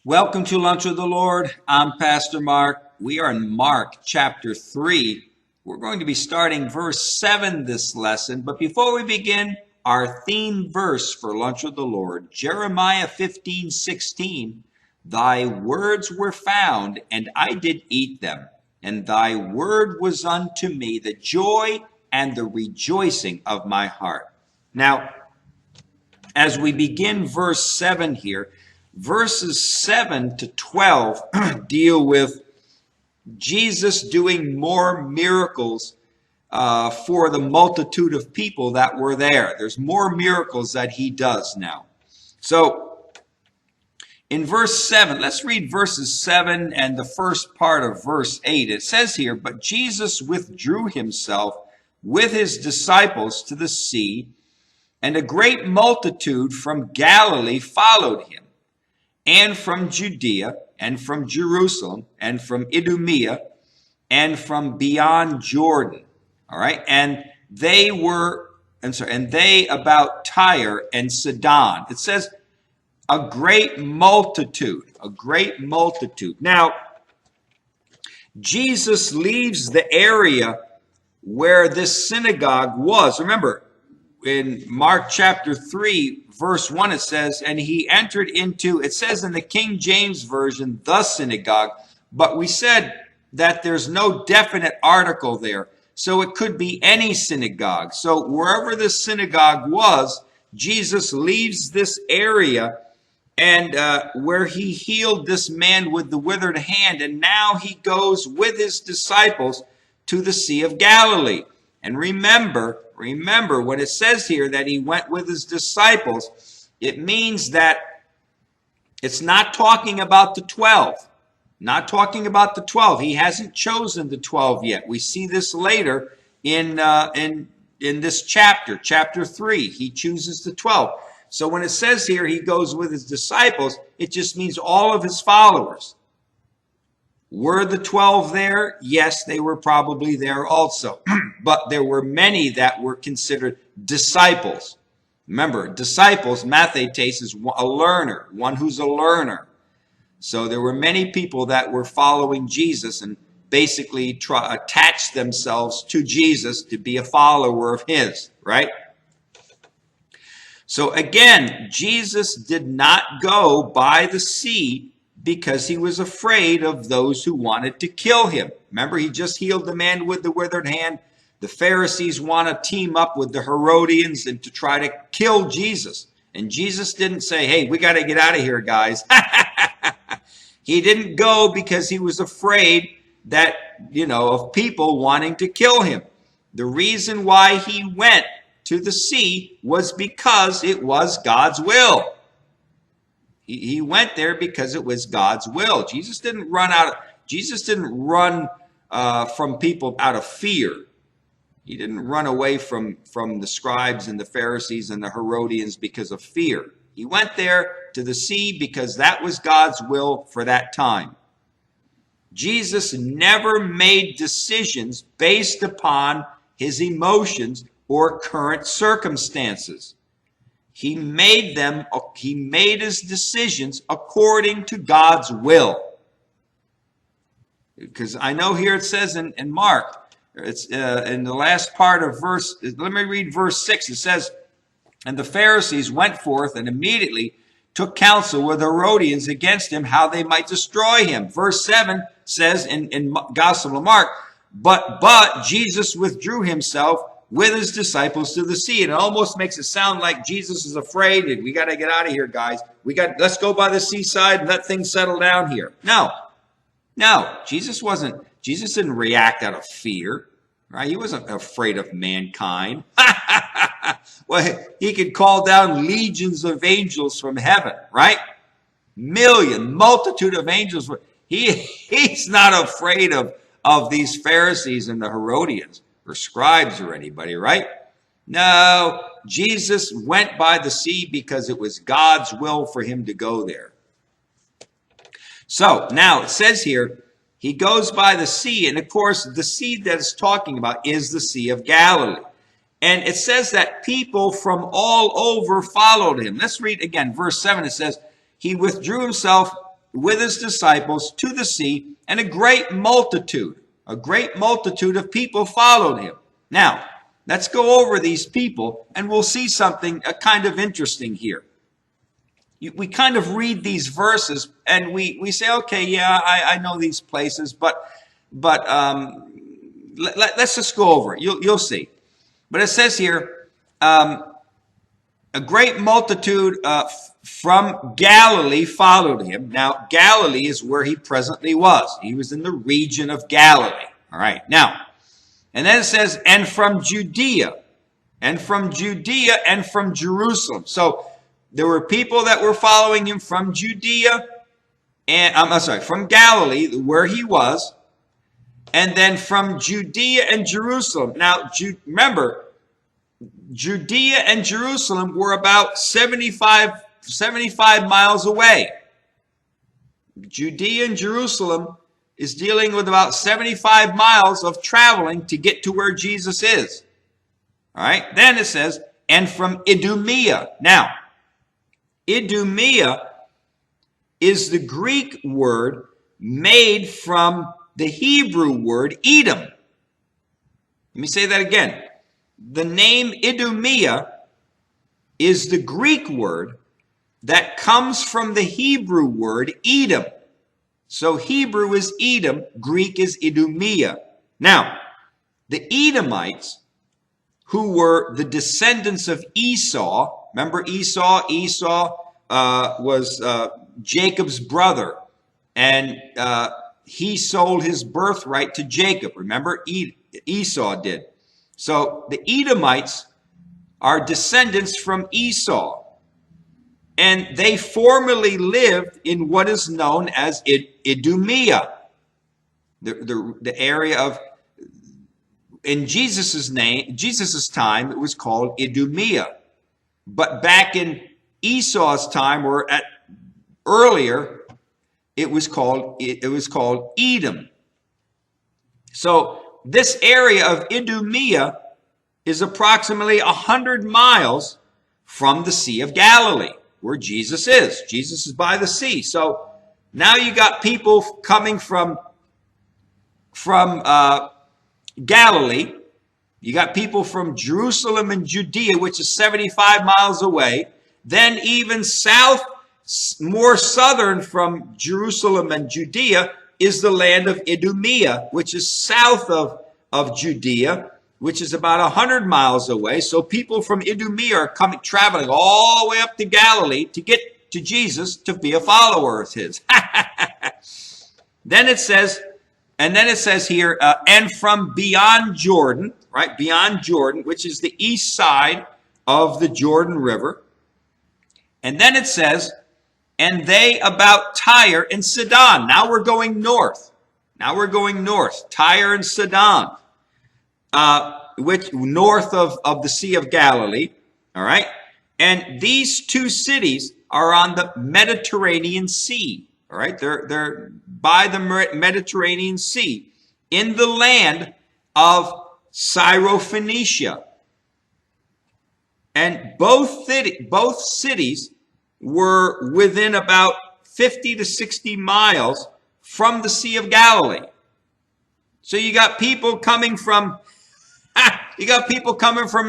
Welcome to Lunch with the Lord. I'm Pastor Mark. We are in Mark chapter 3. We're going to be starting verse 7 this lesson. But before we begin, our theme verse for Lunch with the Lord, Jeremiah 15:16. Thy words were found, and I did eat them. And thy word was unto me the joy and the rejoicing of my heart. Now, as we begin verse 7 here, verses 7 to 12 deal with Jesus doing more miracles for the multitude of people that were there. There's more miracles that he does now. So in verse 7, let's read verses 7 and the first part of verse 8. It says here, but Jesus withdrew himself with his disciples to the sea, and a great multitude from Galilee followed him, and from Judea, and from Jerusalem, and from Idumea, and from beyond Jordan. All right, and they about Tyre and Sidon. It says a great multitude, a great multitude. Now, Jesus leaves the area where this synagogue was. Remember, in Mark chapter 3, verse 1, it says, and he entered into, it says in the King James Version, the synagogue, but we said that there's no definite article there. So it could be any synagogue. So wherever this synagogue was, Jesus leaves this area and where he healed this man with the withered hand. And now he goes with his disciples to the Sea of Galilee. And remember, when it says here that he went with his disciples, it means that it's not talking about the 12. Not talking about the 12. He hasn't chosen the 12 yet. We see this later in this chapter 3. He chooses the 12. So when it says here he goes with his disciples, it just means all of his followers. Were the 12 there? Yes, they were probably there also. But there were many that were considered disciples. Remember, disciples, mathetes, is a learner, one who's a learner. So there were many people that were following Jesus and basically attached themselves to Jesus to be a follower of his, right? So again, Jesus did not go by the sea because he was afraid of those who wanted to kill him. Remember, he just healed the man with the withered hand. The Pharisees want to team up with the Herodians and to try to kill Jesus. And Jesus didn't say, hey, we got to get out of here, guys. He didn't go because he was afraid that, of people wanting to kill him. The reason why he went to the sea was because it was God's will. He went there because it was God's will. Jesus didn't run from people out of fear. He didn't run away from the scribes and the Pharisees and the Herodians because of fear. He went there to the sea because that was God's will for that time. Jesus never made decisions based upon his emotions or current circumstances. He made his decisions according to God's will. Because I know here it says in Mark, it's in the last part of let me read verse 6. It says, and the Pharisees went forth and immediately took counsel with Herodians against him, how they might destroy him. Verse 7 says in Gospel of Mark, but Jesus withdrew himself with his disciples to the sea. And it almost makes it sound like Jesus is afraid. We got to get out of here, guys. Let's go by the seaside and let things settle down here. No, Jesus didn't react out of fear, right? He wasn't afraid of mankind. Well, he could call down legions of angels from heaven, right? Multitude of angels. He's not afraid of these Pharisees and the Herodians or scribes or anybody, right? No, Jesus went by the sea because it was God's will for him to go there. So now it says here, he goes by the sea, and of course the sea that it's talking about is the Sea of Galilee. And it says that people from all over followed him. Let's read again, verse 7. It says, he withdrew himself with his disciples to the sea, and a great multitude of people followed him. Now, let's go over these people, and we'll see something kind of interesting here. We kind of read these verses, and we say, okay, yeah, I know these places, but let's just go over it. You'll see. But it says here, a great multitude from Galilee followed him. Now, Galilee is where he presently was. He was in the region of Galilee. All right. Now, and then it says, and from Judea, and from Jerusalem. So there were people that were following him from Judea, and from Galilee, where he was, and then from Judea and Jerusalem. Now, remember, Judea and Jerusalem were about 75 miles away. Judea and Jerusalem is dealing with about 75 miles of traveling to get to where Jesus is. All right. Then it says, and from Idumea. Now, Idumea is the Greek word made from the Hebrew word Edom. Let me say that again. The name Idumea is the Greek word that comes from the Hebrew word Edom. So Hebrew is Edom, Greek is Idumea. Now, the Edomites, who were the descendants of Esau, remember Esau? Esau was Jacob's brother, and he sold his birthright to Jacob. Remember, Esau did. So the Edomites are descendants from Esau. And they formerly lived in what is known as Idumea, the area of, in Jesus' time, it was called Idumea. But back in Esau's time, or earlier, it was called Edom. So this area of Idumea is approximately 100 miles from the Sea of Galilee, where Jesus is. Jesus is by the sea. So now you got people coming from Galilee. You got people from Jerusalem and Judea, which is 75 miles away. Then even south, more southern from Jerusalem and Judea, is the land of Idumea, which is south of Judea, which is about 100 miles away. So people from Idumea are traveling all the way up to Galilee to get to Jesus to be a follower of his. Then it says here, and from beyond Jordan, right? Beyond Jordan, which is the east side of the Jordan River. And then it says, and they about Tyre and Sidon. Now we're going north. Tyre and Sidon. Which north of the Sea of Galilee, all right? And these two cities are on the Mediterranean Sea, all right? They're by the Mediterranean Sea in the land of Syrophoenicia. And both cities were within about 50 to 60 miles from the Sea of Galilee. So you got people coming from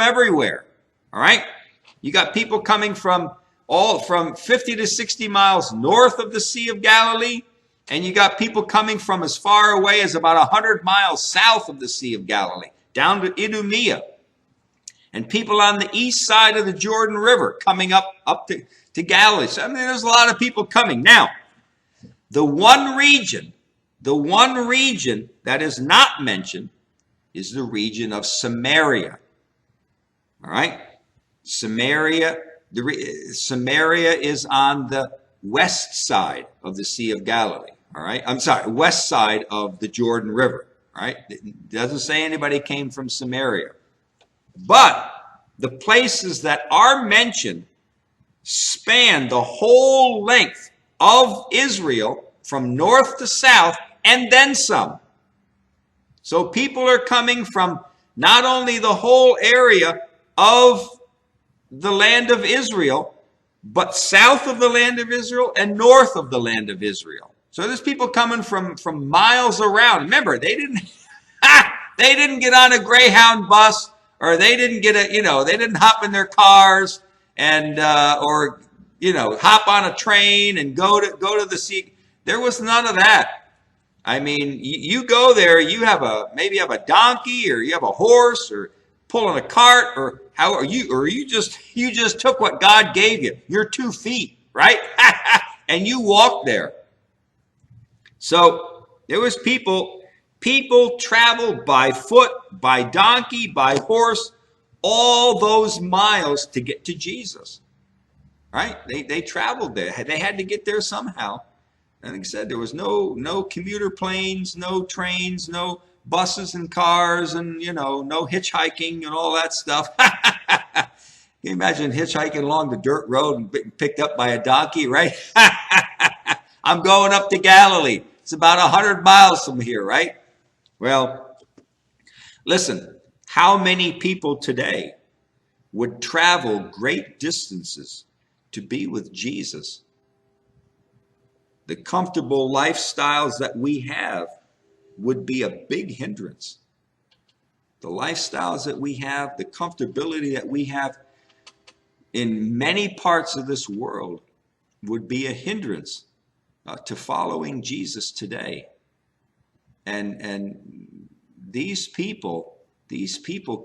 everywhere. All right? You got people coming from 50 to 60 miles north of the Sea of Galilee, and you got people coming from as far away as about 100 miles south of the Sea of Galilee, down to Idumea. And people on the east side of the Jordan River coming up to Galilee. So, I mean, there's a lot of people coming. Now, the one region that is not mentioned is the region of Samaria. All right? Samaria is on the west side of the Sea of Galilee. All right? West side of the Jordan River. All right? It doesn't say anybody came from Samaria. But the places that are mentioned span the whole length of Israel from north to south and then some. So people are coming from not only the whole area of the land of Israel, but south of the land of Israel and north of the land of Israel. So there's people coming from miles around. Remember, they didn't they didn't get on a Greyhound bus, or they didn't get they didn't hop in their cars and or hop on a train and go to the sea. There was none of that. I mean, you go there, maybe have a donkey, or you have a horse, or pulling a cart, or how are you, or you just took what God gave you, your 2 feet, right? And you walked there. So there was people traveled by foot, by donkey, by horse, all those miles to get to Jesus, right? They traveled there. They had to get there somehow. And like I said, there was no commuter planes, no trains, no buses and cars, and no hitchhiking and all that stuff. Can you imagine hitchhiking along the dirt road and being picked up by a donkey, right? I'm going up to Galilee. It's about 100 miles from here, right? Well, listen, how many people today would travel great distances to be with Jesus? The comfortable lifestyles that we have would be a big hindrance. The lifestyles that we have, the comfortability that we have in many parts of this world would be a hindrance to following Jesus today. And these people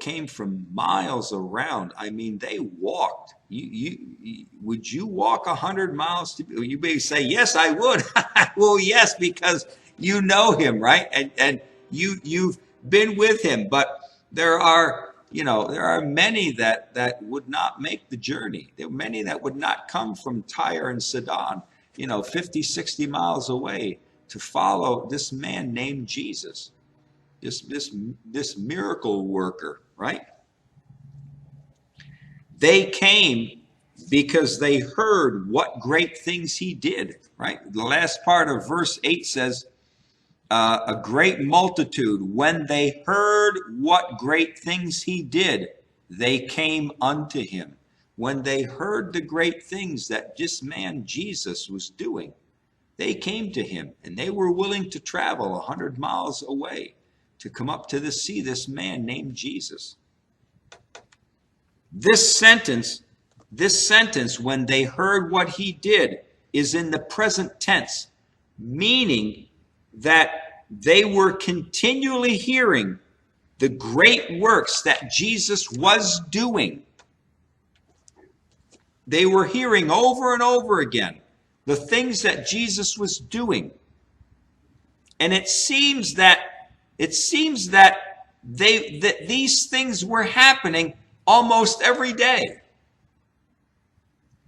came from miles around. I mean, they walked. Would you walk 100 miles? You may say, yes, I would. Well, yes, because you know him, right? And you've been with him. But there are many that would not make the journey. There are many that would not come from Tyre and Sidon, 50, 60 miles away to follow this man named Jesus, this miracle worker, right? They came because they heard what great things he did, right? The last part of verse 8 says, a great multitude, when they heard what great things he did, they came unto him. When they heard the great things that this man Jesus was doing, they came to him, and they were willing to travel 100 miles away to come up to see this man named Jesus. This sentence, when they heard what he did, is in the present tense, meaning that they were continually hearing the great works that Jesus was doing. They were hearing over and over again the things that Jesus was doing. And it seems that these things were happening almost every day.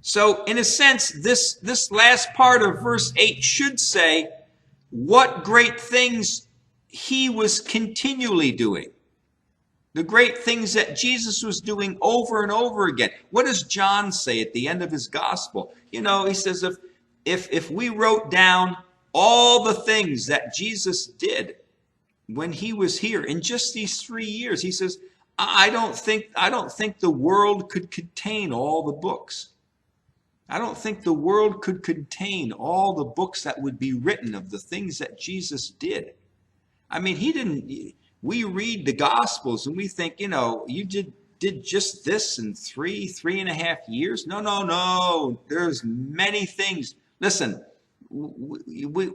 So in a sense, this last part of verse 8 should say what great things he was continually doing. The great things that Jesus was doing over and over again. What does John say at the end of his gospel? He says, if we wrote down all the things that Jesus did when he was here in just these 3 years, he says, I don't think the world could contain all the books. I don't think the world could contain all the books that would be written of the things that Jesus did. I mean, we read the Gospels and we think, you did just this in 3.5 years. No. There's many things. Listen, you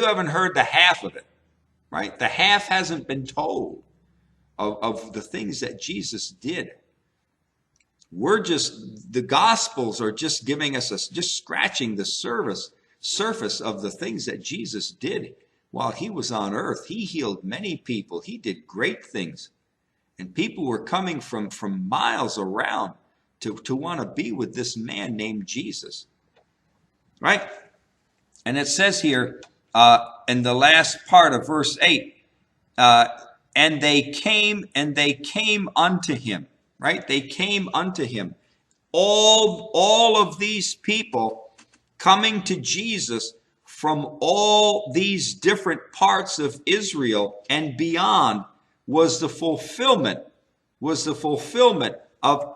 haven't heard the half of it, right? The half hasn't been told of the things that Jesus did. The Gospels are just giving us just scratching the surface of the things that Jesus did while he was on earth. He healed many people. He did great things. And people were coming from miles around to want to be with this man named Jesus. Right? And it says here in the last part of verse 8, and they came unto him. Right? They came unto him. All of these people coming to Jesus from all these different parts of Israel and beyond was the fulfillment of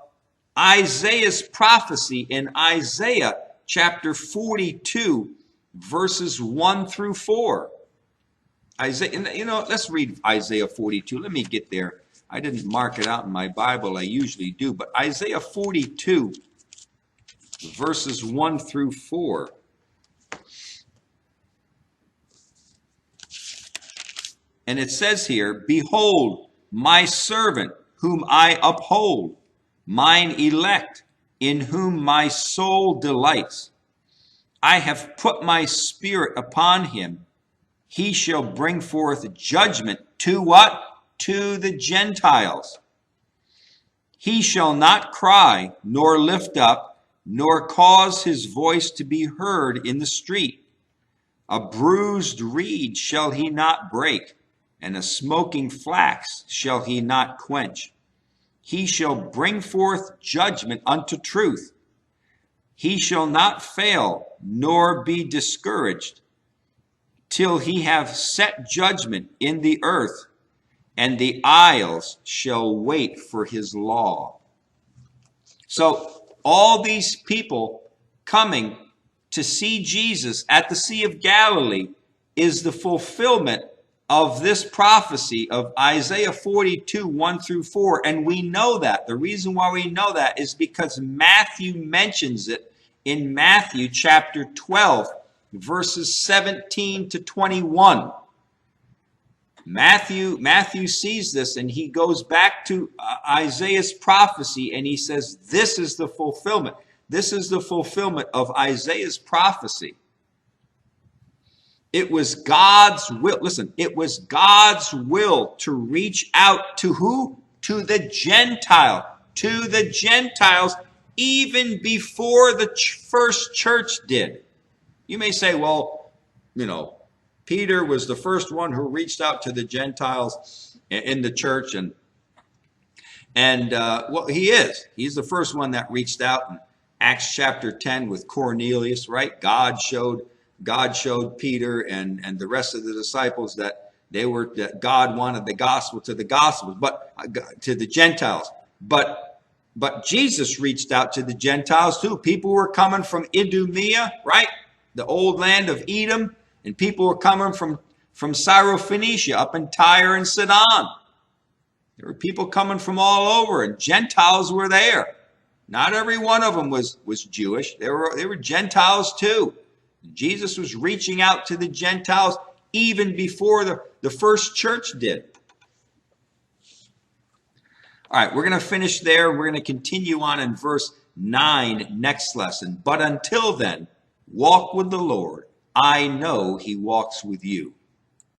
Isaiah's prophecy in Isaiah chapter 42, verses 1 through 4. Isaiah, let's read Isaiah 42. Let me get there. I didn't mark it out in my Bible. I usually do. But Isaiah 42, verses 1 through 4. And it says here, "Behold, my servant, whom I uphold, mine elect, in whom my soul delights. I have put my spirit upon him. He shall bring forth judgment to" what? To the Gentiles. "He shall not cry, nor lift up, nor cause his voice to be heard in the street. A bruised reed shall he not break, and a smoking flax shall he not quench. He shall bring forth judgment unto truth. He shall not fail, nor be discouraged, till he have set judgment in the earth, and the isles shall wait for his law." So all these people coming to see Jesus at the Sea of Galilee is the fulfillment of this prophecy of Isaiah 42, 1 through 4. And we know that. The reason why we know that is because Matthew mentions it in Matthew chapter 12, verses 17 to 21. Matthew sees this, and he goes back to Isaiah's prophecy, and he says, this is the fulfillment. This is the fulfillment of Isaiah's prophecy. It was God's will. Listen, it was God's will to reach out to who? To the Gentile. To the Gentiles, even before the first church did. You may say, well, Peter was the first one who reached out to the Gentiles in the church, and well, he is. He's the first one that reached out in Acts chapter 10 with Cornelius, right? God showed Peter and the rest of the disciples that God wanted the gospel to the gospels, but to the Gentiles. But Jesus reached out to the Gentiles too. People were coming from Idumea, right? The old land of Edom. And people were coming from Syrophoenicia up in Tyre and Sidon. There were people coming from all over, and Gentiles were there. Not every one of them was Jewish. They were Gentiles too. Jesus was reaching out to the Gentiles even before the first church did. All right, we're going to finish there. We're going to continue on in verse 9 next lesson. But until then, walk with the Lord. I know he walks with you.